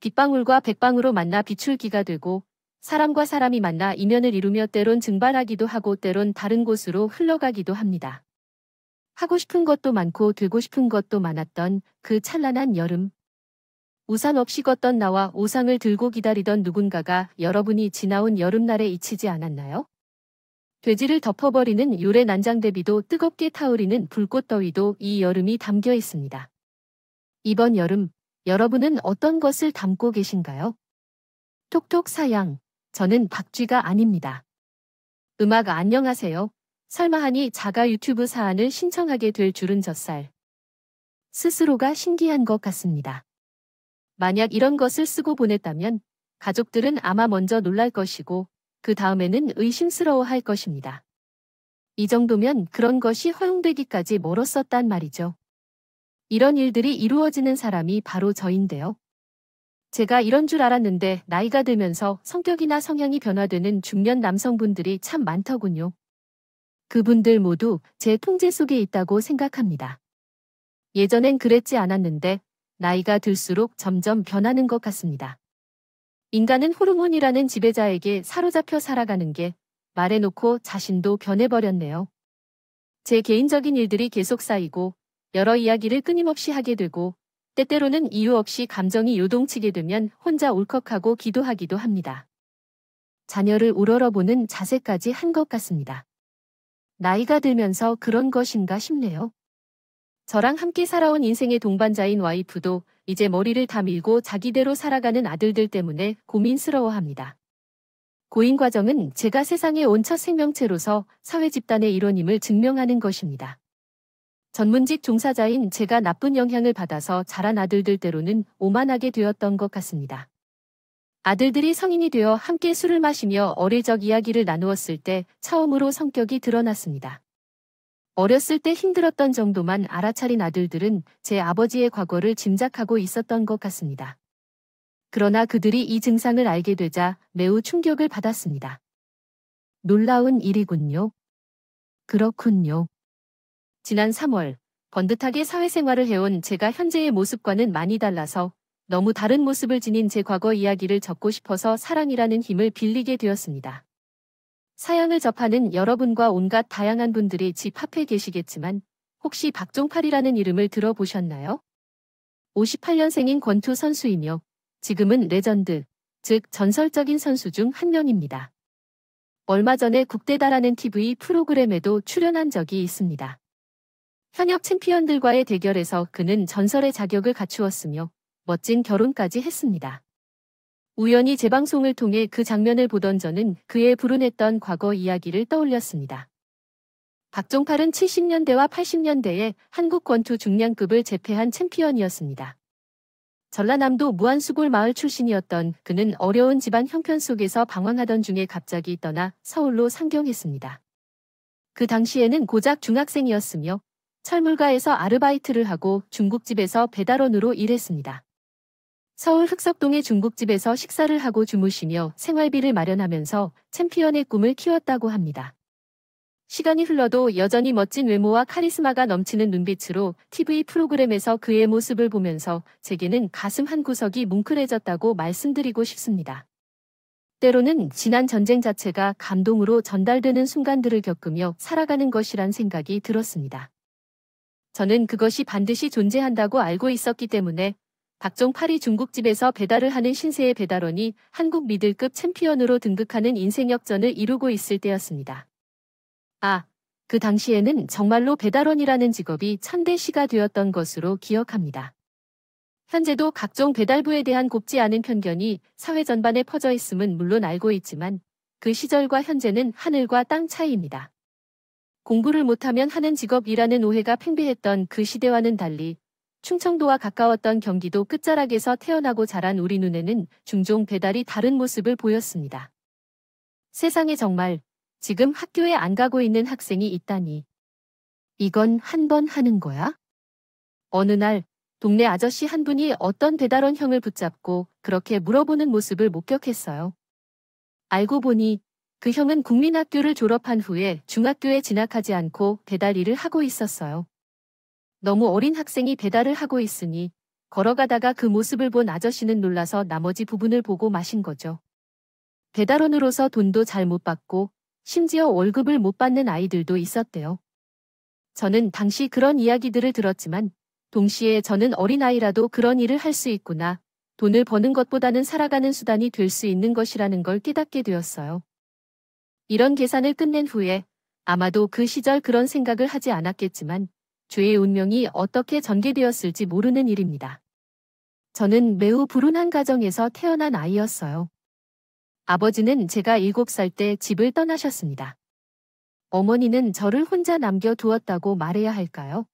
빗방울과 백방으로 만나 비출기가 되고 사람과 사람이 만나 이면을 이루며 때론 증발하기도 하고 때론 다른 곳으로 흘러가기도 합니다. 하고 싶은 것도 많고 들고 싶은 것도 많았던 그 찬란한 여름. 우산 없이 걷던 나와 우산을 들고 기다리던 누군가가 여러분이 지나온 여름날에 잊히지 않았나요? 돼지를 덮어버리는 요래 난장대비도 뜨겁게 타오르는 불꽃더위도 이 여름이 담겨 있습니다. 이번 여름, 여러분은 어떤 것을 담고 계신가요? 톡톡 사양, 저는 박쥐가 아닙니다. 음악 안녕하세요. 설마 하니 자가 유튜브 사안을 신청하게 될 줄은 젖살. 스스로가 신기한 것 같습니다. 만약 이런 것을 쓰고 보냈다면 가족들은 아마 먼저 놀랄 것이고 그 다음에는 의심스러워할 것입니다. 이 정도면 그런 것이 허용되기까지 멀었었단 말이죠. 이런 일들이 이루어지는 사람이 바로 저인데요. 제가 이런 줄 알았는데 나이가 들면서 성격이나 성향이 변화되는 중년 남성분들이 참 많더군요. 그분들 모두 제 통제 속에 있다고 생각합니다. 예전엔 그랬지 않았는데 나이가 들수록 점점 변하는 것 같습니다. 인간은 호르몬이라는 지배자에게 사로잡혀 살아가는 게 말해놓고 자신도 변해버렸네요. 제 개인적인 일들이 계속 쌓이고 여러 이야기를 끊임없이 하게 되고 때때로는 이유 없이 감정이 요동치게 되면 혼자 울컥하고 기도하기도 합니다. 자녀를 우러러보는 자세까지 한 것 같습니다. 나이가 들면서 그런 것인가 싶네요. 저랑 함께 살아온 인생의 동반자인 와이프도 이제 머리를 다 밀고 자기대로 살아가는 아들들 때문에 고민스러워합니다. 고인 과정은 제가 세상에 온 첫 생명체로서 사회 집단의 일원임을 증명하는 것입니다. 전문직 종사자인 제가 나쁜 영향을 받아서 자란 아들들 때로는 오만하게 되었던 것 같습니다. 아들들이 성인이 되어 함께 술을 마시며 어릴 적 이야기를 나누었을 때 처음으로 성격이 드러났습니다. 어렸을 때 힘들었던 정도만 알아차린 아들들은 제 아버지의 과거를 짐작하고 있었던 것 같습니다. 그러나 그들이 이 증상을 알게 되자 매우 충격을 받았습니다. 놀라운 일이군요. 그렇군요. 지난 3월, 번듯하게 사회생활을 해온 제가 현재의 모습과는 많이 달라서 너무 다른 모습을 지닌 제 과거 이야기를 적고 싶어서 사랑이라는 힘을 빌리게 되었습니다. 사양을 접하는 여러분과 온갖 다양한 분들이 집 앞에 계시겠지만 혹시 박종팔이라는 이름을 들어보셨나요? 58년생인 권투 선수이며 지금은 레전드, 즉 전설적인 선수 중 한 명입니다. 얼마 전에 국대다라는 TV 프로그램에도 출연한 적이 있습니다. 현역 챔피언들과의 대결에서 그는 전설의 자격을 갖추었으며 멋진 결혼까지 했습니다. 우연히 재방송을 통해 그 장면을 보던 저는 그의 불운했던 과거 이야기를 떠올렸습니다. 박종팔은 70년대와 80년대에 한국 권투 중량급을 제패한 챔피언이었습니다. 전라남도 무안수골 마을 출신이었던 그는 어려운 집안 형편 속에서 방황하던 중에 갑자기 떠나 서울로 상경했습니다. 그 당시에는 고작 중학생이었으며 철물가에서 아르바이트를 하고 중국집에서 배달원으로 일했습니다. 서울 흑석동의 중국집에서 식사를 하고 주무시며 생활비를 마련하면서 챔피언의 꿈을 키웠다고 합니다. 시간이 흘러도 여전히 멋진 외모와 카리스마가 넘치는 눈빛으로 TV 프로그램에서 그의 모습을 보면서 제게는 가슴 한구석이 뭉클해졌다고 말씀드리고 싶습니다. 때로는 지난 전쟁 자체가 감동으로 전달되는 순간들을 겪으며 살아가는 것이란 생각이 들었습니다. 저는 그것이 반드시 존재한다고 알고 있었기 때문에 박종팔이 중국집에서 배달을 하는 신세의 배달원이 한국 미들급 챔피언으로 등극하는 인생 역전을 이루고 있을 때였습니다. 그 당시에는 정말로 배달원이라는 직업이 천대시가 되었던 것으로 기억합니다. 현재도 각종 배달부에 대한 곱지 않은 편견이 사회 전반에 퍼져 있음은 물론 알고 있지만 그 시절과 현재는 하늘과 땅 차이입니다. 공부를 못하면 하는 직업이라는 오해가 팽배했던 그 시대와는 달리 충청도와 가까웠던 경기도 끝자락에서 태어나고 자란 우리 눈에는 종종 배달이 다른 모습을 보였습니다. 세상에 정말 지금 학교에 안 가고 있는 학생이 있다니. 이건 한 번 하는 거야? 어느 날 동네 아저씨 한 분이 어떤 배달원 형을 붙잡고 그렇게 물어보는 모습을 목격했어요. 알고 보니 그 형은 국민학교를 졸업한 후에 중학교에 진학하지 않고 배달 일을 하고 있었어요. 너무 어린 학생이 배달을 하고 있으니 걸어가다가 그 모습을 본 아저씨는 놀라서 나머지 부분을 보고 마신 거죠. 배달원으로서 돈도 잘 못 받고 심지어 월급을 못 받는 아이들도 있었대요. 저는 당시 그런 이야기들을 들었지만 동시에 저는 어린아이라도 그런 일을 할 수 있구나. 돈을 버는 것보다는 살아가는 수단이 될 수 있는 것이라는 걸 깨닫게 되었어요. 이런 계산을 끝낸 후에 아마도 그 시절 그런 생각을 하지 않았겠지만 죄의 운명이 어떻게 전개되었을지 모르는 일입니다. 저는 매우 불운한 가정에서 태어난 아이였어요. 아버지는 제가 7살 때 집을 떠나셨습니다. 어머니는 저를 혼자 남겨두었다고 말해야 할까요?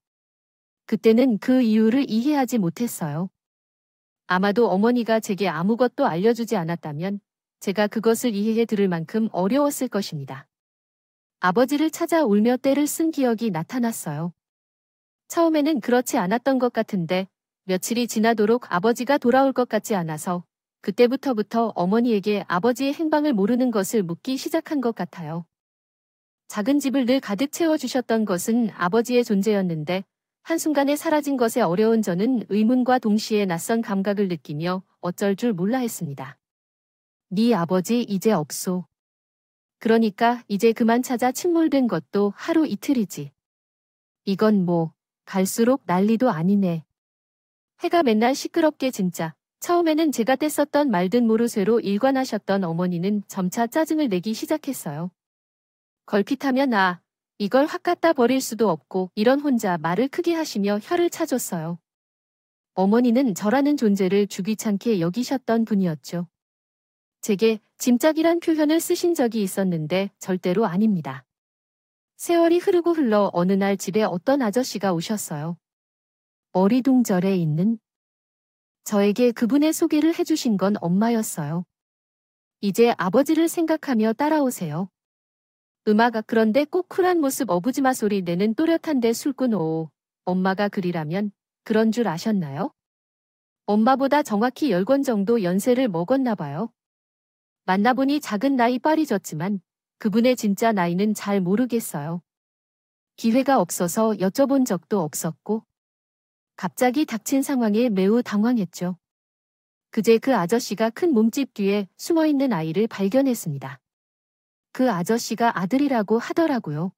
그때는 그 이유를 이해하지 못했어요. 아마도 어머니가 제게 아무것도 알려주지 않았다면 제가 그것을 이해해 들을 만큼 어려웠을 것입니다. 아버지를 찾아 울며 떼를 쓴 기억이 나타났어요. 처음에는 그렇지 않았던 것 같은데 며칠이 지나도록 아버지가 돌아올 것 같지 않아서 그때부터 어머니에게 아버지의 행방을 모르는 것을 묻기 시작한 것 같아요. 작은 집을 늘 가득 채워주셨던 것은 아버지의 존재였는데 한순간에 사라진 것에 어려운 저는 의문과 동시에 낯선 감각을 느끼며 어쩔 줄 몰라 했습니다. 네 아버지 이제 없소. 그러니까 이제 그만 찾아 침몰된 것도 하루 이틀이지. 이건 뭐 갈수록 난리도 아니네. 해가 맨날 시끄럽게 진짜. 처음에는 제가 뗐었던 말든 모르쇠로 일관하셨던 어머니는 점차 짜증을 내기 시작했어요. 걸핏하면 이걸 확 갖다 버릴 수도 없고 이런 혼자 말을 크게 하시며 혀를 차줬어요. 어머니는 저라는 존재를 주귀찮게 여기셨던 분이었죠. 제게 짐짝이란 표현을 쓰신 적이 있었는데 절대로 아닙니다. 세월이 흐르고 흘러 어느 날 집에 어떤 아저씨가 오셨어요. 어리둥절해 있는 저에게 그분의 소개를 해주신 건 엄마였어요. 이제 아버지를 생각하며 따라오세요. 그런데 꼭 쿨한 모습 어부지마 소리 내는 또렷한데 술꾼 오. 엄마가 그리라면 그런 줄 아셨나요? 엄마보다 정확히 10권 정도 연세를 먹었나 봐요. 만나보니 작은 나이 꽈리졌지만 그분의 진짜 나이는 잘 모르겠어요. 기회가 없어서 여쭤본 적도 없었고 갑자기 닥친 상황에 매우 당황했죠. 그제 그 아저씨가 큰 몸집 뒤에 숨어있는 아이를 발견했습니다. 그 아저씨가 아들이라고 하더라고요.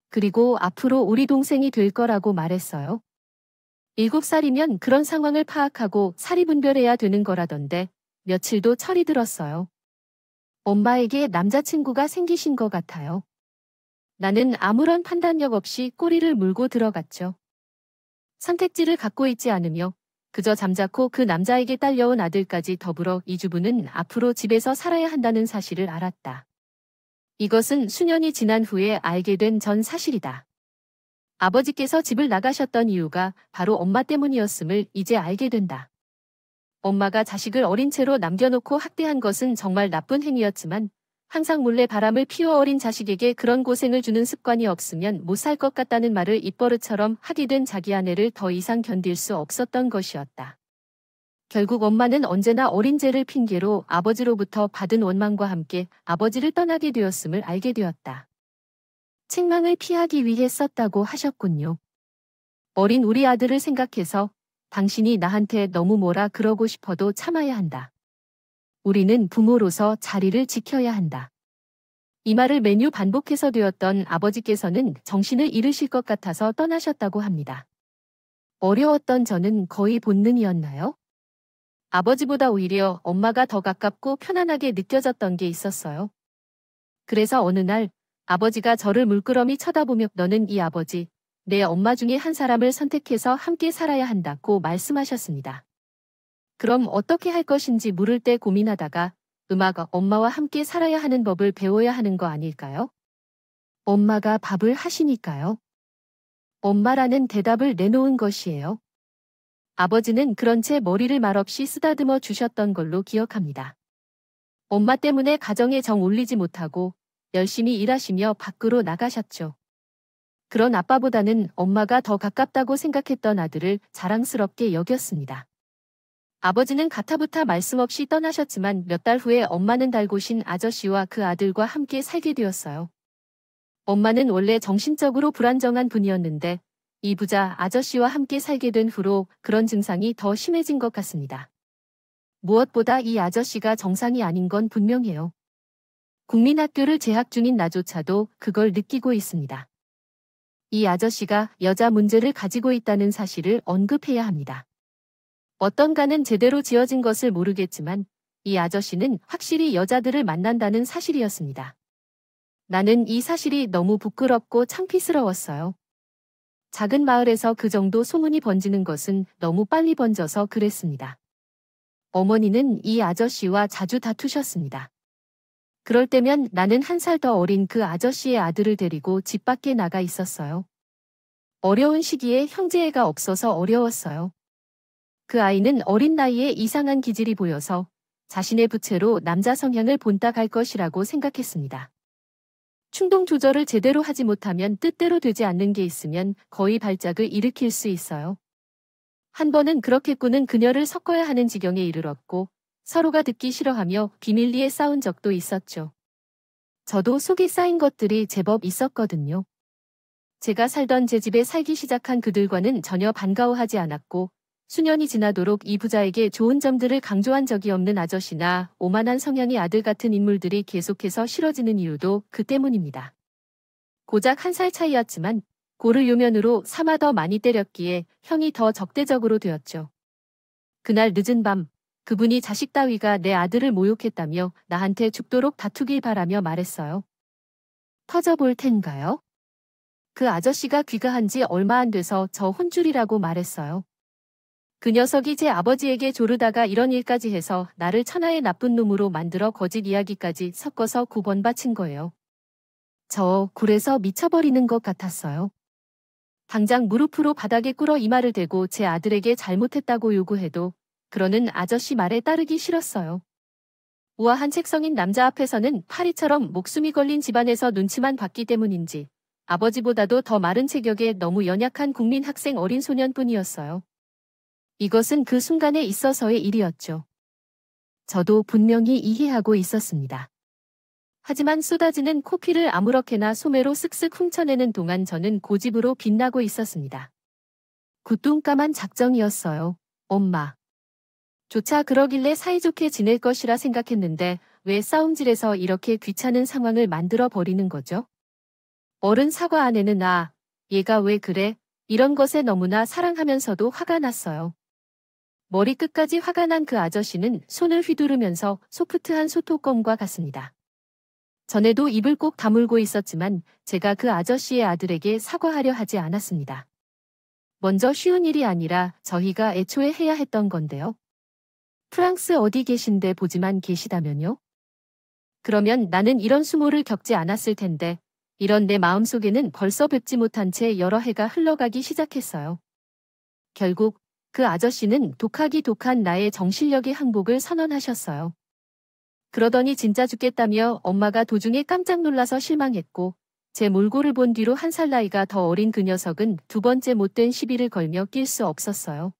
그리고 앞으로 우리 동생이 될 거라고 말했어요. 7살이면 그런 상황을 파악하고 사리분별해야 되는 거라던데 며칠도 철이 들었어요. 엄마에게 남자친구가 생기신 것 같아요. 나는 아무런 판단력 없이 꼬리를 물고 들어갔죠. 선택지를 갖고 있지 않으며 그저 잠자코 그 남자에게 딸려온 아들까지 더불어 이 주부는 앞으로 집에서 살아야 한다는 사실을 알았다. 이것은 수년이 지난 후에 알게 된 전 사실이다. 아버지께서 집을 나가셨던 이유가 바로 엄마 때문이었음을 이제 알게 된다. 엄마가 자식을 어린 채로 남겨놓고 학대한 것은 정말 나쁜 행위였지만 항상 몰래 바람을 피워 어린 자식에게 그런 고생을 주는 습관이 없으면 못 살 것 같다는 말을 입버릇처럼 하게 된 자기 아내를 더 이상 견딜 수 없었던 것이었다. 결국 엄마는 언제나 어린 죄를 핑계로 아버지로부터 받은 원망과 함께 아버지를 떠나게 되었음을 알게 되었다. 책망을 피하기 위해 썼다고 하셨군요. 어린 우리 아들을 생각해서 당신이 나한테 너무 뭐라 그러고 싶어도 참아야 한다. 우리는 부모로서 자리를 지켜야 한다. 이 말을 매뉴 반복해서 되었던 아버지께서는 정신을 잃으실 것 같아서 떠나셨다고 합니다. 어려웠던 저는 거의 본능이었나요? 아버지보다 오히려 엄마가 더 가깝고 편안하게 느껴졌던 게 있었어요. 그래서 어느 날 아버지가 저를 물끄러미 쳐다보며 너는 이 아버지, 내 엄마 중에 한 사람을 선택해서 함께 살아야 한다고 말씀하셨습니다. 그럼 어떻게 할 것인지 물을 때 고민하다가 엄마와 함께 살아야 하는 법을 배워야 하는 거 아닐까요? 엄마가 밥을 하시니까요. 엄마라는 대답을 내놓은 것이에요. 아버지는 그런 채 머리를 말없이 쓰다듬어 주셨던 걸로 기억합니다. 엄마 때문에 가정에 정 올리지 못하고 열심히 일하시며 밖으로 나가셨죠. 그런 아빠보다는 엄마가 더 가깝다고 생각했던 아들을 자랑스럽게 여겼습니다. 아버지는 가타부타 말씀 없이 떠나셨지만 몇 달 후에 엄마는 달고신 아저씨와 그 아들과 함께 살게 되었어요. 엄마는 원래 정신적으로 불안정한 분이었는데 이 부자 아저씨와 함께 살게 된 후로 그런 증상이 더 심해진 것 같습니다. 무엇보다 이 아저씨가 정상이 아닌 건 분명해요. 국민학교를 재학 중인 나조차도 그걸 느끼고 있습니다. 이 아저씨가 여자 문제를 가지고 있다는 사실을 언급해야 합니다. 어떤가는 제대로 지어진 것을 모르겠지만 이 아저씨는 확실히 여자들을 만난다는 사실이었습니다. 나는 이 사실이 너무 부끄럽고 창피스러웠어요. 작은 마을에서 그 정도 소문이 번지는 것은 너무 빨리 번져서 그랬습니다. 어머니는 이 아저씨와 자주 다투셨습니다. 그럴 때면 나는 1살 더 어린 그 아저씨의 아들을 데리고 집 밖에 나가 있었어요. 어려운 시기에 형제애가 없어서 어려웠어요. 그 아이는 어린 나이에 이상한 기질이 보여서 자신의 부채로 남자 성향을 본따갈 것이라고 생각했습니다. 충동 조절을 제대로 하지 못하면 뜻대로 되지 않는 게 있으면 거의 발작을 일으킬 수 있어요. 한 번은 그렇게 꾸는 그녀를 섞어야 하는 지경에 이르렀고 서로가 듣기 싫어하며 비밀리에 싸운 적도 있었죠. 저도 속이 쌓인 것들이 제법 있었거든요. 제가 살던 제 집에 살기 시작한 그들과는 전혀 반가워하지 않았고 수년이 지나도록 이 부자에게 좋은 점들을 강조한 적이 없는 아저씨나 오만한 성향의 아들 같은 인물들이 계속해서 싫어지는 이유도 그 때문입니다. 고작 1살 차이였지만 고를 요면으로 삼아 더 많이 때렸기에 형이 더 적대적으로 되었죠. 그날 늦은 밤 그분이 자식 따위가 내 아들을 모욕했다며 나한테 죽도록 다투길 바라며 말했어요. 터져볼 텐가요? 그 아저씨가 귀가한 지 얼마 안 돼서 저 혼쭐이라고 말했어요. 그 녀석이 제 아버지에게 조르다가 이런 일까지 해서 나를 천하의 나쁜 놈으로 만들어 거짓 이야기까지 섞어서 9번 바친 거예요. 저 굴에서 미쳐버리는 것 같았어요. 당장 무릎으로 바닥에 꿇어 이마를 대고 제 아들에게 잘못했다고 요구해도 그러는 아저씨 말에 따르기 싫었어요. 우아한 책성인 남자 앞에서는 파리처럼 목숨이 걸린 집안에서 눈치만 봤기 때문인지 아버지보다도 더 마른 체격에 너무 연약한 국민 학생 어린 소년뿐이었어요. 이것은 그 순간에 있어서의 일이었죠. 저도 분명히 이해하고 있었습니다. 하지만 쏟아지는 코피를 아무렇게나 소매로 쓱쓱 훔쳐내는 동안 저는 고집으로 빛나고 있었습니다. 굿뚱까만 작정이었어요. 엄마. 조차 그러길래 사이좋게 지낼 것이라 생각했는데 왜 싸움질에서 이렇게 귀찮은 상황을 만들어 버리는 거죠? 어른 사과 안에는 얘가 왜 그래? 이런 것에 너무나 사랑하면서도 화가 났어요. 머리끝까지 화가 난 그 아저씨는 손을 휘두르면서 소프트한 소토껌과 같습니다. 전에도 입을 꼭 다물고 있었지만 제가 그 아저씨의 아들에게 사과하려 하지 않았습니다. 먼저 쉬운 일이 아니라 저희가 애초에 해야 했던 건데요. 프랑스 어디 계신데 보지만 계시다면요? 그러면 나는 이런 수모를 겪지 않았을 텐데 이런 내 마음속에는 벌써 뵙지 못한 채 여러 해가 흘러가기 시작했어요. 결국 그 아저씨는 독하기 독한 나의 정신력의 항복을 선언하셨어요. 그러더니 진짜 죽겠다며 엄마가 도중에 깜짝 놀라서 실망했고 제 몰골을 본 뒤로 1살 나이가 더 어린 그 녀석은 2번째 못된 시비를 걸며 낄 수 없었어요.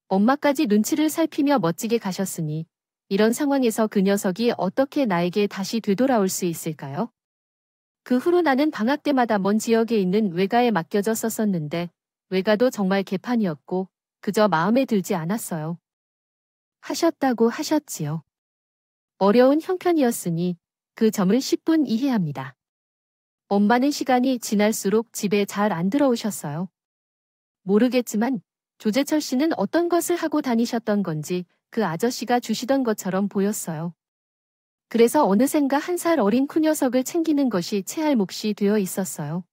엄마까지 눈치를 살피며 멋지게 가셨으니 이런 상황에서 그 녀석이 어떻게 나에게 다시 되돌아올 수 있을까요? 그 후로 나는 방학 때마다 먼 지역에 있는 외가에 맡겨졌었는데 외가도 정말 개판이었고 그저 마음에 들지 않았어요. 하셨다고 하셨지요. 어려운 형편이었으니 그 점을 10분 이해합니다. 엄마는 시간이 지날수록 집에 잘 안 들어오셨어요. 모르겠지만 조재철 씨는 어떤 것을 하고 다니셨던 건지 그 아저씨가 주시던 것처럼 보였어요. 그래서 어느샌가 1살 어린 큰 녀석을 챙기는 것이 체할 몫이 되어 있었어요.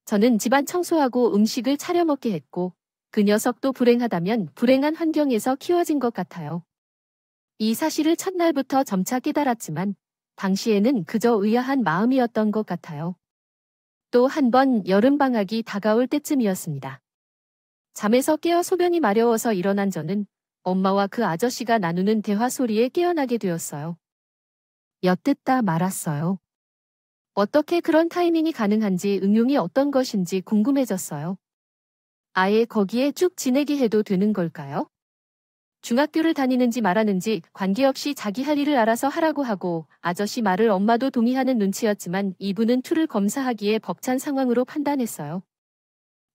저는 집안 청소하고 음식을 차려 먹게 했고 그 녀석도 불행하다면 불행한 환경에서 키워진 것 같아요. 이 사실을 첫날부터 점차 깨달았지만 당시에는 그저 의아한 마음이었던 것 같아요. 또 한 번 여름방학이 다가올 때쯤이었습니다. 잠에서 깨어 소변이 마려워서 일어난 저는 엄마와 그 아저씨가 나누는 대화 소리에 깨어나게 되었어요. 엿듣다 말았어요. 어떻게 그런 타이밍이 가능한지 응용이 어떤 것인지 궁금해졌어요. 아예 거기에 쭉 지내게 해도 되는 걸까요? 중학교를 다니는지 말하는지 관계없이 자기 할 일을 알아서 하라고 하고 아저씨 말을 엄마도 동의하는 눈치였지만 이분은 툴을 검사하기에 벅찬 상황으로 판단했어요.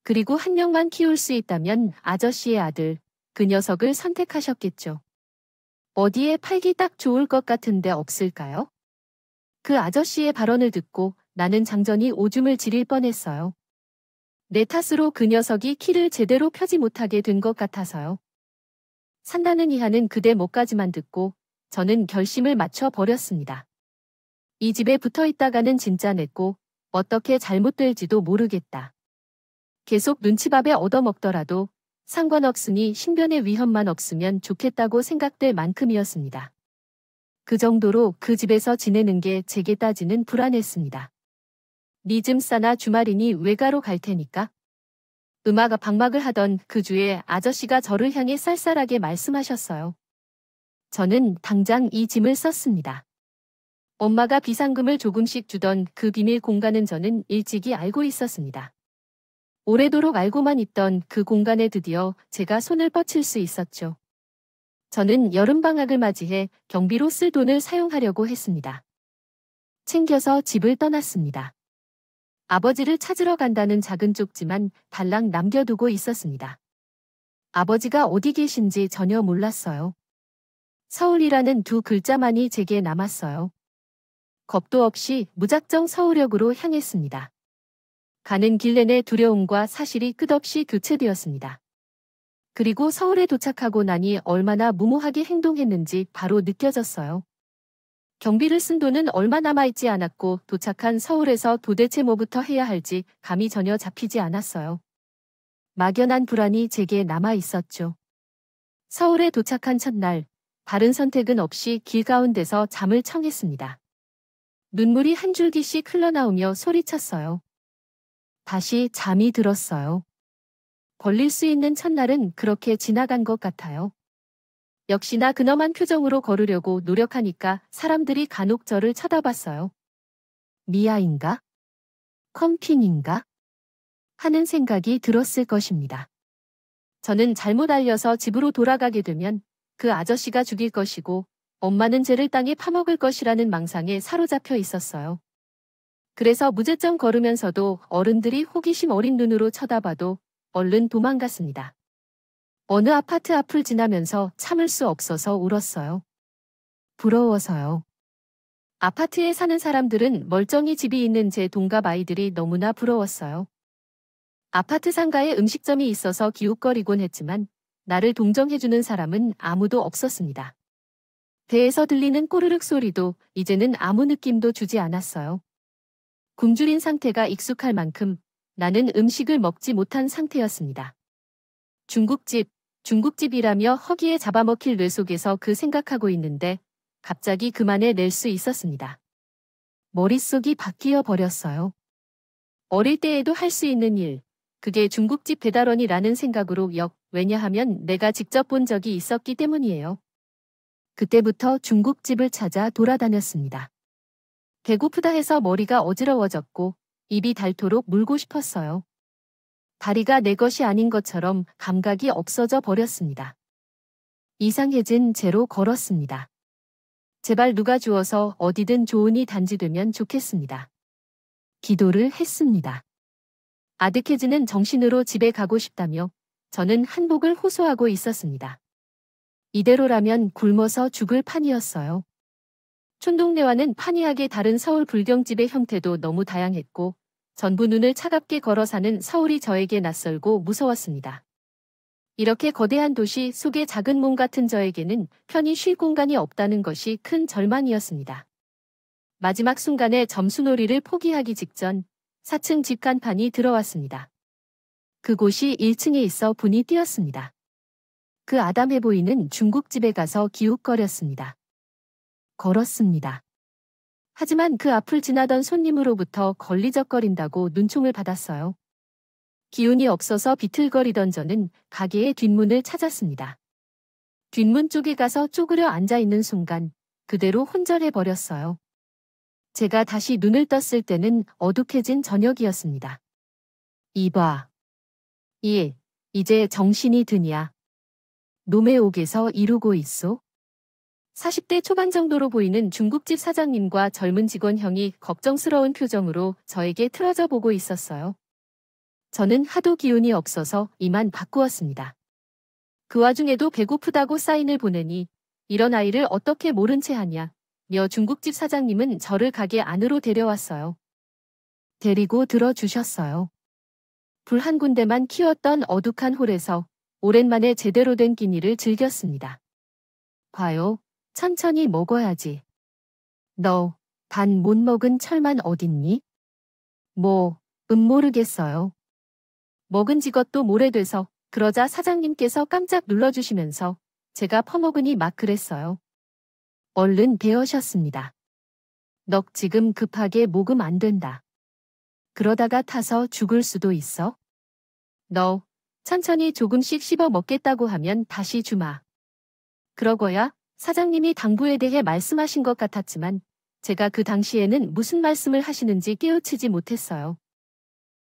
그리고 한 명만 키울 수 있다면 아저씨의 아들, 그 녀석을 선택하셨겠죠. 어디에 팔기 딱 좋을 것 같은데 없을까요? 그 아저씨의 발언을 듣고 나는 장전이 오줌을 지릴 뻔했어요. 내 탓으로 그 녀석이 키를 제대로 펴지 못하게 된 것 같아서요. 산다는 이하는 그대 목까지만 듣고 저는 결심을 맞춰 버렸습니다. 이 집에 붙어 있다가는 진짜 냈고 어떻게 잘못될지도 모르겠다. 계속 눈치밥에 얻어먹더라도 상관없으니 신변의 위험만 없으면 좋겠다고 생각될 만큼이었습니다. 그 정도로 그 집에서 지내는 게 제게 따지는 불안했습니다. 니 좀 싸나 주말이니 외가로 갈 테니까. 음악 방막을 하던 그 주에 아저씨가 저를 향해 쌀쌀하게 말씀하셨어요. 저는 당장 이 짐을 썼습니다. 엄마가 비상금을 조금씩 주던 그 비밀 공간은 저는 일찍이 알고 있었습니다. 오래도록 알고만 있던 그 공간에 드디어 제가 손을 뻗칠 수 있었죠. 저는 여름방학을 맞이해 경비로 쓸 돈을 사용하려고 했습니다. 챙겨서 집을 떠났습니다. 아버지를 찾으러 간다는 작은 쪽지만 달랑 남겨두고 있었습니다. 아버지가 어디 계신지 전혀 몰랐어요. 서울이라는 두 글자만이 제게 남았어요. 겁도 없이 무작정 서울역으로 향했습니다. 가는 길 내내 두려움과 사실이 끝없이 교체되었습니다. 그리고 서울에 도착하고 나니 얼마나 무모하게 행동했는지 바로 느껴졌어요. 경비를 쓴 돈은 얼마 남아있지 않았고 도착한 서울에서 도대체 뭐부터 해야 할지 감이 전혀 잡히지 않았어요. 막연한 불안이 제게 남아있었죠. 서울에 도착한 첫날, 다른 선택은 없이 길 가운데서 잠을 청했습니다. 눈물이 한 줄기씩 흘러나오며 소리쳤어요. 다시 잠이 들었어요. 걸릴 수 있는 첫날은 그렇게 지나간 것 같아요. 역시나 근엄한 표정으로 걸으려고 노력하니까 사람들이 간혹 저를 쳐다봤어요. 미아인가? 컴핑인가? 하는 생각이 들었을 것입니다. 저는 잘못 알려서 집으로 돌아가게 되면 그 아저씨가 죽일 것이고 엄마는 쟤를 땅에 파먹을 것이라는 망상에 사로잡혀 있었어요. 그래서 무제점 걸으면서도 어른들이 호기심 어린 눈으로 쳐다봐도 얼른 도망갔습니다. 어느 아파트 앞을 지나면서 참을 수 없어서 울었어요. 부러워서요. 아파트에 사는 사람들은 멀쩡히 집이 있는 제 동갑 아이들이 너무나 부러웠어요. 아파트 상가에 음식점이 있어서 기웃거리곤 했지만 나를 동정해주는 사람은 아무도 없었습니다. 배에서 들리는 꼬르륵 소리도 이제는 아무 느낌도 주지 않았어요. 굶주린 상태가 익숙할 만큼 나는 음식을 먹지 못한 상태였습니다. 중국집이라며 허기에 잡아먹힐 뇌 속에서 그 생각하고 있는데 갑자기 그만해 낼 수 있었습니다. 머릿속이 바뀌어 버렸어요. 어릴 때에도 할 수 있는 일, 그게 중국집 배달원이라는 생각으로 왜냐하면 내가 직접 본 적이 있었기 때문이에요. 그때부터 중국집을 찾아 돌아다녔습니다. 배고프다 해서 머리가 어지러워졌고 입이 닳도록 물고 싶었어요. 다리가 내 것이 아닌 것처럼 감각이 없어져 버렸습니다. 이상해진 채로 걸었습니다. 제발 누가 주어서 어디든 좋으니 단지되면 좋겠습니다. 기도를 했습니다. 아득해지는 정신으로 집에 가고 싶다며 저는 한복을 호소하고 있었습니다. 이대로라면 굶어서 죽을 판이었어요. 촌동네와는 판이하게 다른 서울 불경집의 형태도 너무 다양했고 전부 눈을 차갑게 걸어 사는 서울이 저에게 낯설고 무서웠습니다. 이렇게 거대한 도시 속의 작은 몸 같은 저에게는 편히 쉴 공간이 없다는 것이 큰 절망이었습니다. 마지막 순간에 점수놀이를 포기하기 직전 4층 집 간판이 들어왔습니다. 그곳이 1층에 있어 분이 뛰었습니다. 그 아담해 보이는 중국집에 가서 기웃거렸습니다. 걸었습니다. 하지만 그 앞을 지나던 손님으로부터 걸리적거린다고 눈총을 받았어요. 기운이 없어서 비틀거리던 저는 가게의 뒷문을 찾았습니다. 뒷문 쪽에 가서 쪼그려 앉아있는 순간 그대로 혼절해버렸어요. 제가 다시 눈을 떴을 때는 어둑해진 저녁이었습니다. 이봐. 이제 정신이 드냐. 놈의 옥에서 이루고 있소? 40대 초반 정도로 보이는 중국집 사장님과 젊은 직원 형이 걱정스러운 표정으로 저에게 틀어져 보고 있었어요. 저는 하도 기운이 없어서 이만 바꾸었습니다. 그 와중에도 배고프다고 사인을 보내니 이런 아이를 어떻게 모른 채 하냐 며 중국집 사장님은 저를 가게 안으로 데려왔어요. 데리고 들어주셨어요. 불 한 군데만 키웠던 어둑한 홀에서 오랜만에 제대로 된 끼니를 즐겼습니다. 봐요. 천천히 먹어야지. 너 반 못 먹은 철만 어딨니? 모르겠어요. 먹은 지것도 오래돼서 그러자 사장님께서 깜짝 눌러주시면서 제가 퍼먹으니 막 그랬어요. 얼른 데우셨습니다. 넋 지금 급하게 먹으면 안 된다. 그러다가 타서 죽을 수도 있어. 너 천천히 조금씩 씹어 먹겠다고 하면 다시 주마. 그러고야 사장님이 당부에 대해 말씀하신 것 같았지만 제가 그 당시에는 무슨 말씀을 하시는지 깨우치지 못했어요.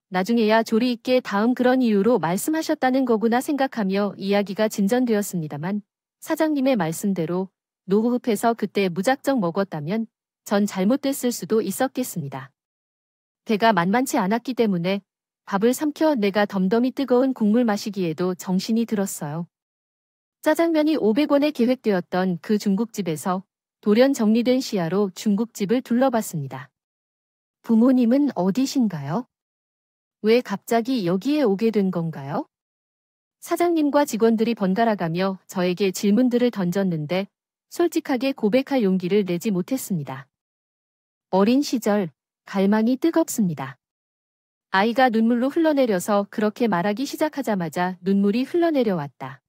나중에야 조리 있게 다음 그런 이유로 말씀하셨다는 거구나 생각하며 이야기가 진전되었습니다만 사장님의 말씀대로 노후급해서 그때 무작정 먹었다면 전 잘못됐을 수도 있었겠습니다. 배가 만만치 않았기 때문에 밥을 삼켜 내가 덤덤히 뜨거운 국물 마시기에도 정신이 들었어요. 짜장면이 500원에 계획되었던 그 중국집에서 돌연 정리된 시야로 중국집을 둘러봤습니다. 부모님은 어디신가요? 왜 갑자기 여기에 오게 된 건가요? 사장님과 직원들이 번갈아가며 저에게 질문들을 던졌는데 솔직하게 고백할 용기를 내지 못했습니다. 어린 시절 갈망이 뜨겁습니다. 아이가 눈물로 흘러내려서 그렇게 말하기 시작하자마자 눈물이 흘러내려왔다.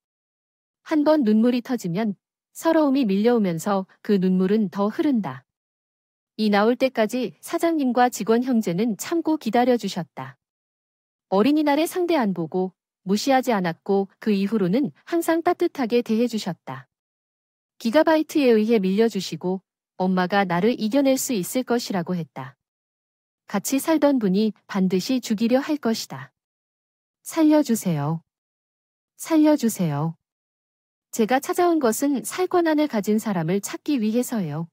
한 번 눈물이 터지면 서러움이 밀려오면서 그 눈물은 더 흐른다. 이 나올 때까지 사장님과 직원 형제는 참고 기다려주셨다. 어린이날에 상대 안 보고 무시하지 않았고 그 이후로는 항상 따뜻하게 대해주셨다. 기가바이트에 의해 밀려주시고 엄마가 나를 이겨낼 수 있을 것이라고 했다. 같이 살던 분이 반드시 죽이려 할 것이다. 살려주세요. 살려주세요. 제가 찾아온 것은 살 권한을 가진 사람을 찾기 위해서예요.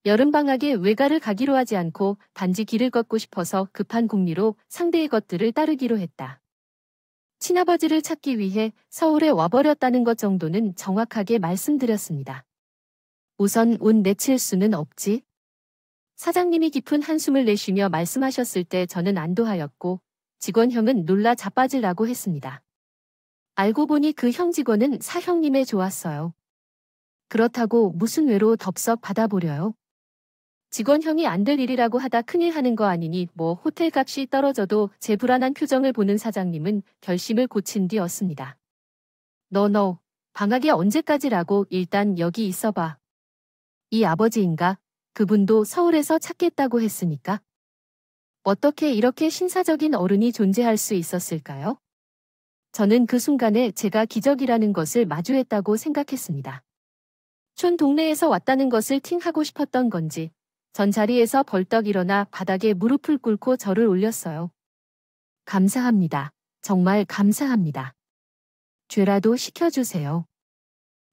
여름방학에 외가를 가기로 하지 않고 단지 길을 걷고 싶어서 급한 궁리로 상대의 것들을 따르기로 했다. 친아버지를 찾기 위해 서울에 와버렸다는 것 정도는 정확하게 말씀드렸습니다. 우선 운 내칠 수는 없지. 사장님이 깊은 한숨을 내쉬며 말씀하셨을 때 저는 안도하였고 직원 형은 놀라 자빠지라고 했습니다. 알고 보니 그 형 직원은 사형님에 좋았어요. 그렇다고 무슨 외로 덥석 받아보려요? 직원 형이 안 될 일이라고 하다 큰일 하는 거 아니니 호텔 값이 떨어져도 제 불안한 표정을 보는 사장님은 결심을 고친 뒤였습니다. 너 방학이 언제까지라고 일단 여기 있어봐. 이 아버지인가? 그분도 서울에서 찾겠다고 했으니까. 어떻게 이렇게 신사적인 어른이 존재할 수 있었을까요? 저는 그 순간에 제가 기적이라는 것을 마주했다고 생각했습니다. 촌 동네에서 왔다는 것을 팅하고 싶었던 건지 전 자리에서 벌떡 일어나 바닥에 무릎을 꿇고 절을 올렸어요. 감사합니다. 정말 감사합니다. 죄라도 시켜주세요.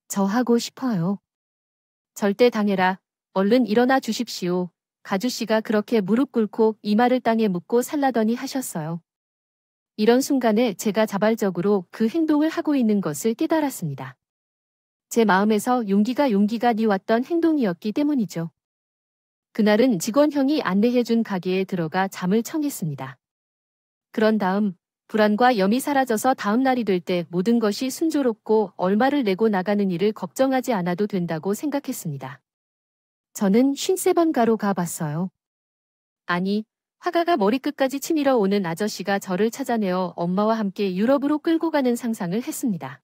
저 하고 싶어요. 절대 당해라. 얼른 일어나 주십시오. 가주씨가 그렇게 무릎 꿇고 이마를 땅에 묻고 살라더니 하셨어요. 이런 순간에 제가 자발적으로 그 행동을 하고 있는 것을 깨달았습니다. 제 마음에서 용기가 니왔던 행동이었기 때문이죠. 그날은 직원 형이 안내해준 가게에 들어가 잠을 청했습니다. 그런 다음 불안과 염이 사라져서 다음 날이 될 때 모든 것이 순조롭고 얼마를 내고 나가는 일을 걱정하지 않아도 된다고 생각했습니다. 저는 53번 가로 가봤어요. 아니, 화가가 머리끝까지 치밀어 오는 아저씨가 저를 찾아내어 엄마와 함께 유럽으로 끌고 가는 상상을 했습니다.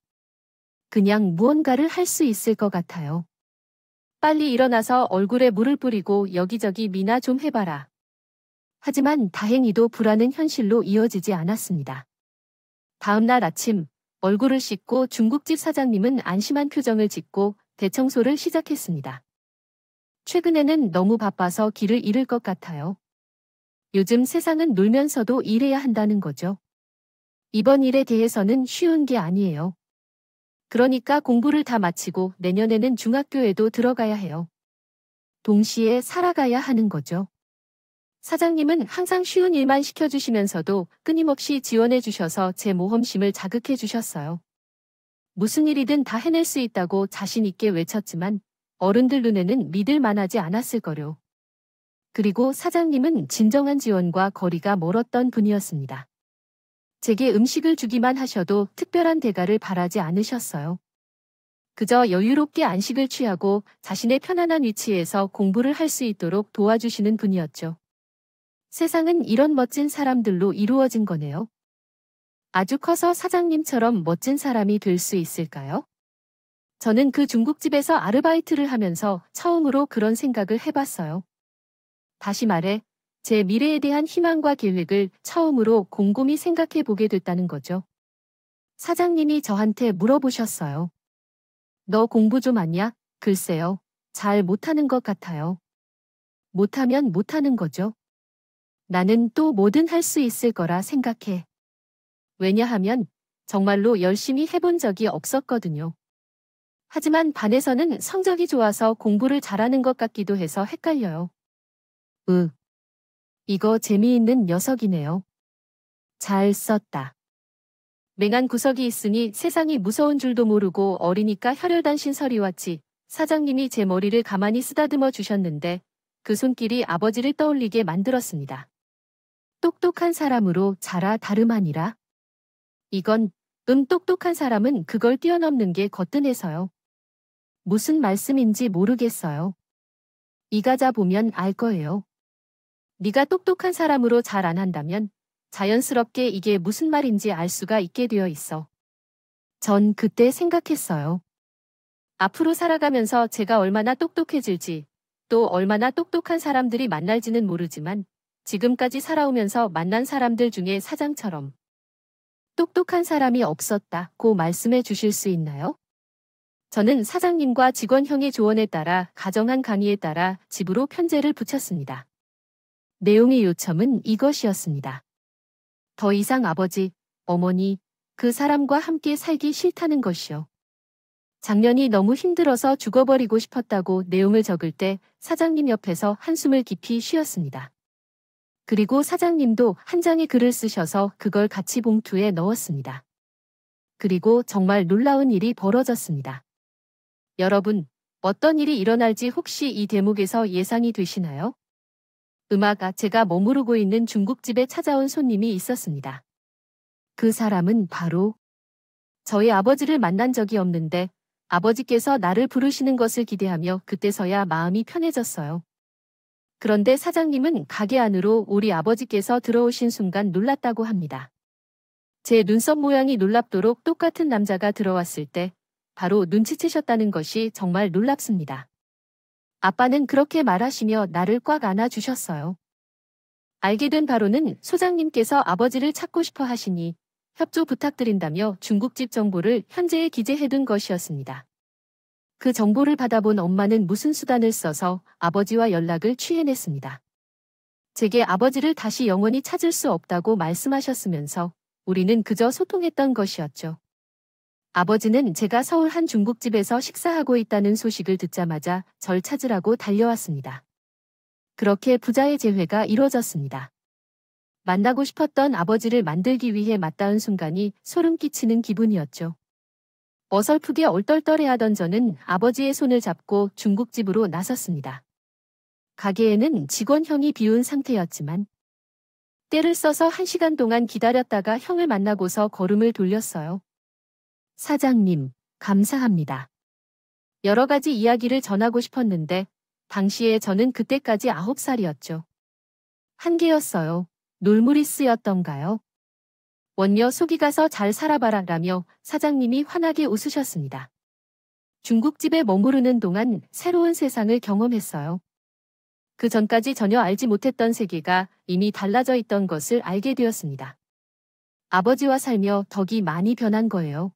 그냥 무언가를 할 수 있을 것 같아요. 빨리 일어나서 얼굴에 물을 뿌리고 여기저기 미나 좀 해봐라. 하지만 다행히도 불안은 현실로 이어지지 않았습니다. 다음 날 아침 얼굴을 씻고 중국집 사장님은 안심한 표정을 짓고 대청소를 시작했습니다. 최근에는 너무 바빠서 길을 잃을 것 같아요. 요즘 세상은 놀면서도 일해야 한다는 거죠. 이번 일에 대해서는 쉬운 게 아니에요. 그러니까 공부를 다 마치고 내년에는 중학교에도 들어가야 해요. 동시에 살아가야 하는 거죠. 사장님은 항상 쉬운 일만 시켜주시면서도 끊임없이 지원해주셔서 제 모험심을 자극해주셨어요. 무슨 일이든 다 해낼 수 있다고 자신있게 외쳤지만 어른들 눈에는 믿을 만하지 않았을 거요. 그리고 사장님은 진정한 지원과 거리가 멀었던 분이었습니다. 제게 음식을 주기만 하셔도 특별한 대가를 바라지 않으셨어요. 그저 여유롭게 안식을 취하고 자신의 편안한 위치에서 공부를 할 수 있도록 도와주시는 분이었죠. 세상은 이런 멋진 사람들로 이루어진 거네요. 아주 커서 사장님처럼 멋진 사람이 될 수 있을까요? 저는 그 중국집에서 아르바이트를 하면서 처음으로 그런 생각을 해봤어요. 다시 말해, 제 미래에 대한 희망과 계획을 처음으로 곰곰이 생각해 보게 됐다는 거죠. 사장님이 저한테 물어보셨어요. 너 공부 좀 하냐? 글쎄요. 잘 못하는 것 같아요. 못하면 못하는 거죠. 나는 또 뭐든 할 수 있을 거라 생각해. 왜냐하면 정말로 열심히 해본 적이 없었거든요. 하지만 반에서는 성적이 좋아서 공부를 잘하는 것 같기도 해서 헷갈려요. 이거 재미있는 녀석이네요. 잘 썼다. 맹한 구석이 있으니 세상이 무서운 줄도 모르고 어리니까 혈혈단 신설이 왔지. 사장님이 제 머리를 가만히 쓰다듬어 주셨는데 그 손길이 아버지를 떠올리게 만들었습니다. 똑똑한 사람으로 자라 다름 아니라. 이건 똑똑한 사람은 그걸 뛰어넘는 게 거뜬해서요. 무슨 말씀인지 모르겠어요. 이가자 보면 알 거예요. 네가 똑똑한 사람으로 잘 안 한다면 자연스럽게 이게 무슨 말인지 알 수가 있게 되어 있어. 전 그때 생각했어요. 앞으로 살아가면서 제가 얼마나 똑똑해질지, 또 얼마나 똑똑한 사람들이 만날지는 모르지만 지금까지 살아오면서 만난 사람들 중에 사장처럼 똑똑한 사람이 없었다고 말씀해 주실 수 있나요? 저는 사장님과 직원형의 조언에 따라 가정한 강의에 따라 집으로 편지를 붙였습니다. 내용의 요점은 이것이었습니다. 더 이상 아버지, 어머니, 그 사람과 함께 살기 싫다는 것이요. 작년이 너무 힘들어서 죽어버리고 싶었다고 내용을 적을 때 사장님 옆에서 한숨을 깊이 쉬었습니다. 그리고 사장님도 한 장의 글을 쓰셔서 그걸 같이 봉투에 넣었습니다. 그리고 정말 놀라운 일이 벌어졌습니다. 여러분, 어떤 일이 일어날지 혹시 이 대목에서 예상이 되시나요? 제가 머무르고 있는 중국집에 찾아온 손님이 있었습니다. 그 사람은 바로 저희 아버지를 만난 적이 없는데 아버지께서 나를 부르시는 것을 기대하며 그때서야 마음이 편해졌어요. 그런데 사장님은 가게 안으로 우리 아버지께서 들어오신 순간 놀랐다고 합니다. 제 눈썹 모양이 놀랍도록 똑같은 남자가 들어왔을 때 바로 눈치채셨다는 것이 정말 놀랍습니다. 아빠는 그렇게 말하시며 나를 꽉 안아주셨어요. 알게 된 바로는 소장님께서 아버지를 찾고 싶어 하시니 협조 부탁드린다며 중국집 정보를 현재에 기재해둔 것이었습니다. 그 정보를 받아본 엄마는 무슨 수단을 써서 아버지와 연락을 취해냈습니다. 제게 아버지를 다시 영원히 찾을 수 없다고 말씀하셨으면서 우리는 그저 소통했던 것이었죠. 아버지는 제가 서울 한 중국집에서 식사하고 있다는 소식을 듣자마자 절 찾으라고 달려왔습니다. 그렇게 부자의 재회가 이루어졌습니다. 만나고 싶었던 아버지를 만들기 위해 맞닿은 순간이 소름 끼치는 기분이었죠. 어설프게 얼떨떨해하던 저는 아버지의 손을 잡고 중국집으로 나섰습니다. 가게에는 직원형이 비운 상태였지만 때를 써서 1시간 동안 기다렸다가 형을 만나고서 걸음을 돌렸어요. 사장님, 감사합니다. 여러 가지 이야기를 전하고 싶었는데 당시에 저는 그때까지 9살이었죠. 한계였어요. 놀무리스였던가요? 원녀 속이 가서 잘 살아봐라 라며 사장님이 환하게 웃으셨습니다. 중국집에 머무르는 동안 새로운 세상을 경험했어요. 그 전까지 전혀 알지 못했던 세계가 이미 달라져 있던 것을 알게 되었습니다. 아버지와 살며 덕이 많이 변한 거예요.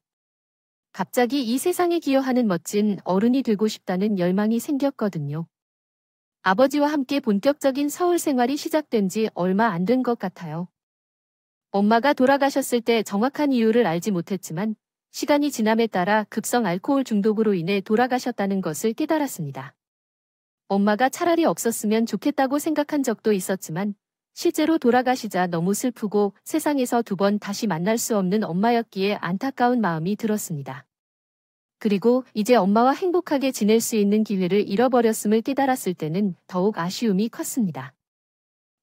갑자기 이 세상에 기여하는 멋진 어른이 되고 싶다는 열망이 생겼거든요. 아버지와 함께 본격적인 서울 생활이 시작된 지 얼마 안 된 것 같아요. 엄마가 돌아가셨을 때 정확한 이유를 알지 못했지만 시간이 지남에 따라 급성 알코올 중독으로 인해 돌아가셨다는 것을 깨달았습니다. 엄마가 차라리 없었으면 좋겠다고 생각한 적도 있었지만 실제로 돌아가시자 너무 슬프고 세상에서 두 번 다시 만날 수 없는 엄마였기에 안타까운 마음이 들었습니다. 그리고 이제 엄마와 행복하게 지낼 수 있는 기회를 잃어버렸음을 깨달았을 때는 더욱 아쉬움이 컸습니다.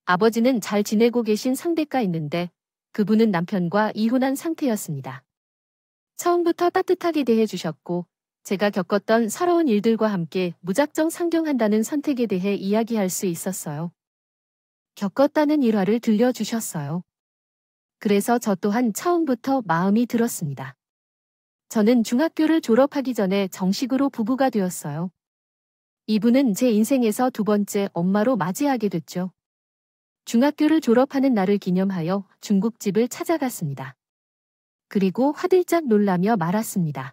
아버지는 잘 지내고 계신 상대가 있는데 그분은 남편과 이혼한 상태였습니다. 처음부터 따뜻하게 대해주셨고 제가 겪었던 서러운 일들과 함께 무작정 상경한다는 선택에 대해 이야기할 수 있었어요. 겪었다는 일화를 들려주셨어요. 그래서 저 또한 처음부터 마음이 들었습니다. 저는 중학교를 졸업하기 전에 정식으로 부부가 되었어요. 이분은 제 인생에서 두 번째 엄마로 맞이하게 됐죠. 중학교를 졸업하는 날을 기념하여 중국집을 찾아갔습니다. 그리고 화들짝 놀라며 말았습니다.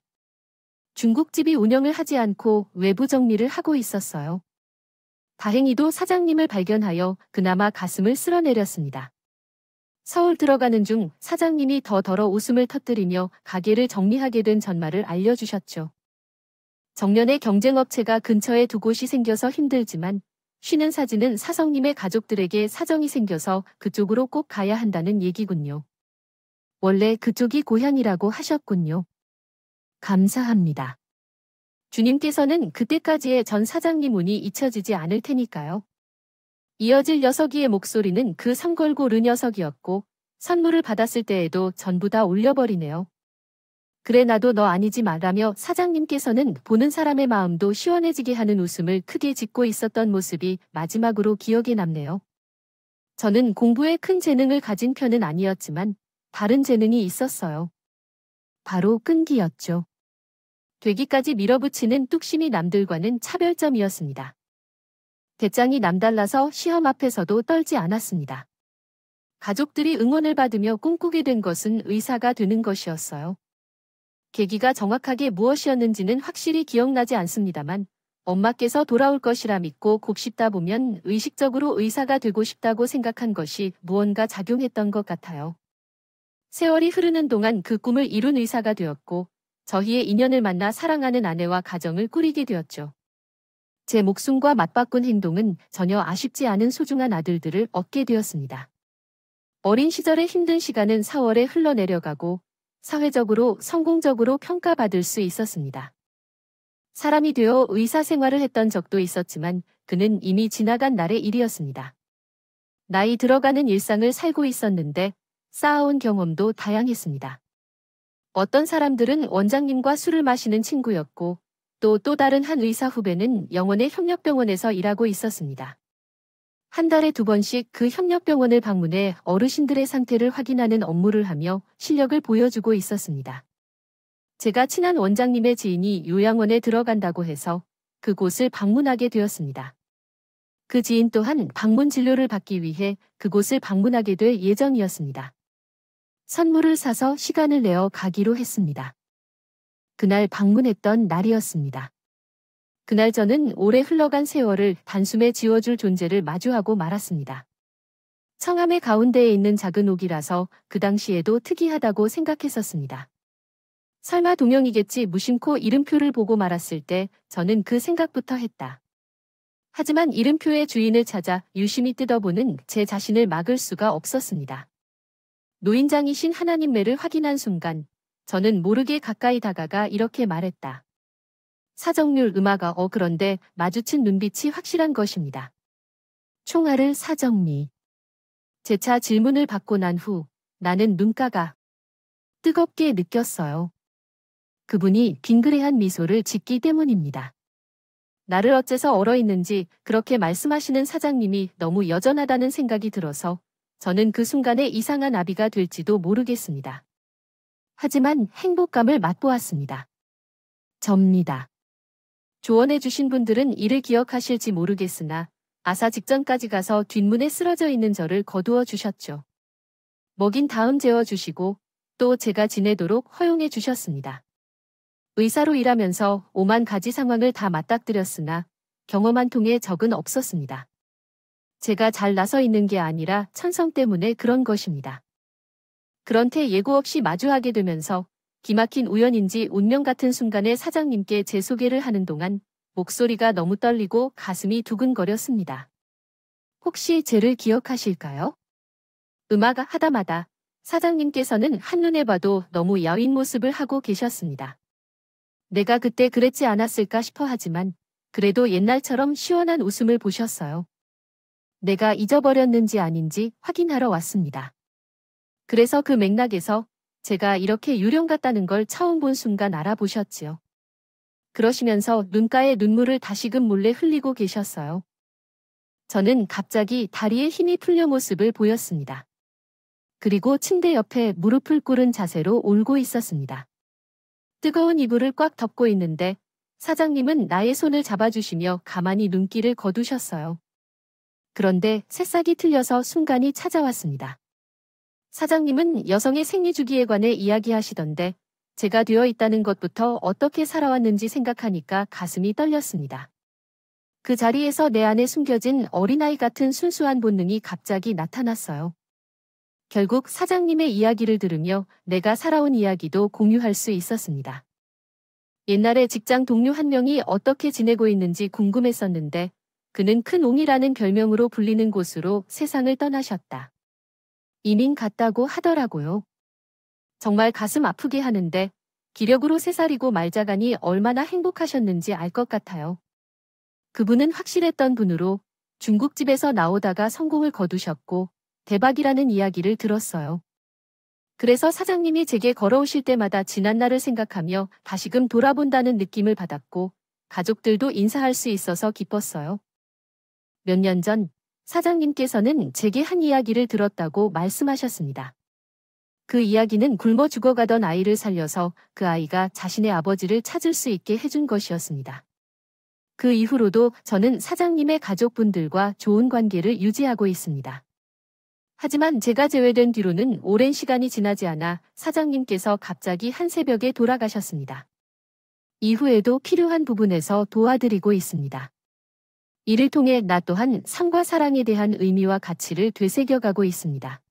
중국집이 운영을 하지 않고 외부 정리를 하고 있었어요. 다행히도 사장님을 발견하여 그나마 가슴을 쓸어내렸습니다. 서울 들어가는 중 사장님이 더더러 웃음을 터뜨리며 가게를 정리하게 된 전말을 알려주셨죠. 정년에 경쟁업체가 근처에 두 곳이 생겨서 힘들지만 쉬는 사지는 사성님의 가족들에게 사정이 생겨서 그쪽으로 꼭 가야 한다는 얘기군요. 원래 그쪽이 고향이라고 하셨군요. 감사합니다. 주님께서는 그때까지의 전 사장님 운이 잊혀지지 않을 테니까요. 이어질 녀석이의 목소리는 그 성걸고 르 녀석이었고 선물을 받았을 때에도 전부 다 올려버리네요. 그래 나도 너 아니지 말라며 사장님께서는 보는 사람의 마음도 시원해지게 하는 웃음을 크게 짓고 있었던 모습이 마지막으로 기억에 남네요. 저는 공부에 큰 재능을 가진 편은 아니었지만 다른 재능이 있었어요. 바로 끈기였죠. 되기까지 밀어붙이는 뚝심이 남들과는 차별점이었습니다. 대장이 남달라서 시험 앞에서도 떨지 않았습니다. 가족들이 응원을 받으며 꿈꾸게 된 것은 의사가 되는 것이었어요. 계기가 정확하게 무엇이었는지는 확실히 기억나지 않습니다만 엄마께서 돌아올 것이라 믿고 곱씹다 보면 의식적으로 의사가 되고 싶다고 생각한 것이 무언가 작용했던 것 같아요. 세월이 흐르는 동안 그 꿈을 이룬 의사가 되었고 저희의 인연을 만나 사랑하는 아내와 가정을 꾸리게 되었죠. 제 목숨과 맞바꾼 행동은 전혀 아쉽지 않은 소중한 아들들을 얻게 되었습니다. 어린 시절의 힘든 시간은 4월에 흘러내려가고 사회적으로 성공적으로 평가받을 수 있었습니다. 사람이 되어 의사 생활을 했던 적도 있었지만 그는 이미 지나간 날의 일이었습니다. 나이 들어가는 일상을 살고 있었는데 쌓아온 경험도 다양했습니다. 어떤 사람들은 원장님과 술을 마시는 친구였고 또 다른 한 의사 후배는 영원의 협력병원에서 일하고 있었습니다. 한 달에 2번씩 그 협력병원을 방문해 어르신들의 상태를 확인하는 업무를 하며 실력을 보여주고 있었습니다. 제가 친한 원장님의 지인이 요양원에 들어간다고 해서 그곳을 방문하게 되었습니다. 그 지인 또한 방문 진료를 받기 위해 그곳을 방문하게 될 예정이었습니다. 선물을 사서 시간을 내어 가기로 했습니다. 그날 방문했던 날이었습니다. 그날 저는 오래 흘러간 세월을 단숨에 지워줄 존재를 마주하고 말았습니다. 청암의 가운데에 있는 작은 옥이라서 그 당시에도 특이하다고 생각했었습니다. 설마 동영이겠지 무심코 이름표를 보고 말았을 때 저는 그 생각부터 했다. 하지만 이름표의 주인을 찾아 유심히 뜯어보는 제 자신을 막을 수가 없었습니다. 노인장이신 하나님매를 확인한 순간 저는 모르게 가까이 다가가 이렇게 말했다. 사정률 음아가 그런데 마주친 눈빛이 확실한 것입니다. 총알을 사정미. 재차 질문을 받고 난 후 나는 눈가가 뜨겁게 느꼈어요. 그분이 빙그레한 미소를 짓기 때문입니다. 나를 어째서 얼어있는지 그렇게 말씀하시는 사장님이 너무 여전하다는 생각이 들어서 저는 그 순간에 이상한 아비가 될지도 모르겠습니다. 하지만 행복감을 맛보았습니다. 접니다. 조언해 주신 분들은 이를 기억하실지 모르겠으나 아사 직전까지 가서 뒷문에 쓰러져 있는 저를 거두어 주셨죠. 먹인 다음 재워주시고 또 제가 지내도록 허용해 주셨습니다. 의사로 일하면서 오만 가지 상황을 다 맞닥뜨렸으나 경험 한 통에 적은 없었습니다. 제가 잘 나서 있는 게 아니라 천성 때문에 그런 것입니다. 그런데 예고 없이 마주하게 되면서 기막힌 우연인지 운명 같은 순간에 사장님께 제 소개를 하는 동안 목소리가 너무 떨리고 가슴이 두근거렸습니다. 혹시 쟤를 기억하실까요? 음악 하다마다 사장님께서는 한눈에 봐도 너무 야윈 모습을 하고 계셨습니다. 내가 그때 그랬지 않았을까 싶어 하지만 그래도 옛날처럼 시원한 웃음을 보셨어요. 내가 잊어버렸는지 아닌지 확인하러 왔습니다. 그래서 그 맥락에서 제가 이렇게 유령 같다는 걸 처음 본 순간 알아보셨지요. 그러시면서 눈가에 눈물을 다시금 몰래 흘리고 계셨어요. 저는 갑자기 다리에 힘이 풀려 모습을 보였습니다. 그리고 침대 옆에 무릎을 꿇은 자세로 울고 있었습니다. 뜨거운 이불을 꽉 덮고 있는데 사장님은 나의 손을 잡아주시며 가만히 눈길을 거두셨어요. 그런데 새싹이 틀려서 순간이 찾아왔습니다. 사장님은 여성의 생리주기에 관해 이야기하시던데 제가 되어 있다는 것부터 어떻게 살아왔는지 생각하니까 가슴이 떨렸습니다. 그 자리에서 내 안에 숨겨진 어린아이 같은 순수한 본능이 갑자기 나타났어요. 결국 사장님의 이야기를 들으며 내가 살아온 이야기도 공유할 수 있었습니다. 옛날에 직장 동료 한 명이 어떻게 지내고 있는지 궁금했었는데 그는 큰 옹이라는 별명으로 불리는 곳으로 세상을 떠나셨다. 이민 갔다고 하더라고요. 정말 가슴 아프게 하는데 기력으로 3살이고 말자가니 얼마나 행복하셨는지 알 것 같아요. 그분은 확실했던 분으로 중국집에서 나오다가 성공을 거두셨고 대박이라는 이야기를 들었어요. 그래서 사장님이 제게 걸어오실 때마다 지난 날을 생각하며 다시금 돌아본다는 느낌을 받았고 가족들도 인사할 수 있어서 기뻤어요. 몇 년 전 사장님께서는 제게 한 이야기를 들었다고 말씀하셨습니다. 그 이야기는 굶어 죽어가던 아이를 살려서 그 아이가 자신의 아버지를 찾을 수 있게 해준 것이었습니다. 그 이후로도 저는 사장님의 가족분들과 좋은 관계를 유지하고 있습니다. 하지만 제가 제외된 뒤로는 오랜 시간이 지나지 않아 사장님께서 갑자기 한 새벽에 돌아가셨습니다. 이후에도 필요한 부분에서 도와드리고 있습니다. 이를 통해 나 또한 삶과 사랑에 대한 의미와 가치를 되새겨가고 있습니다.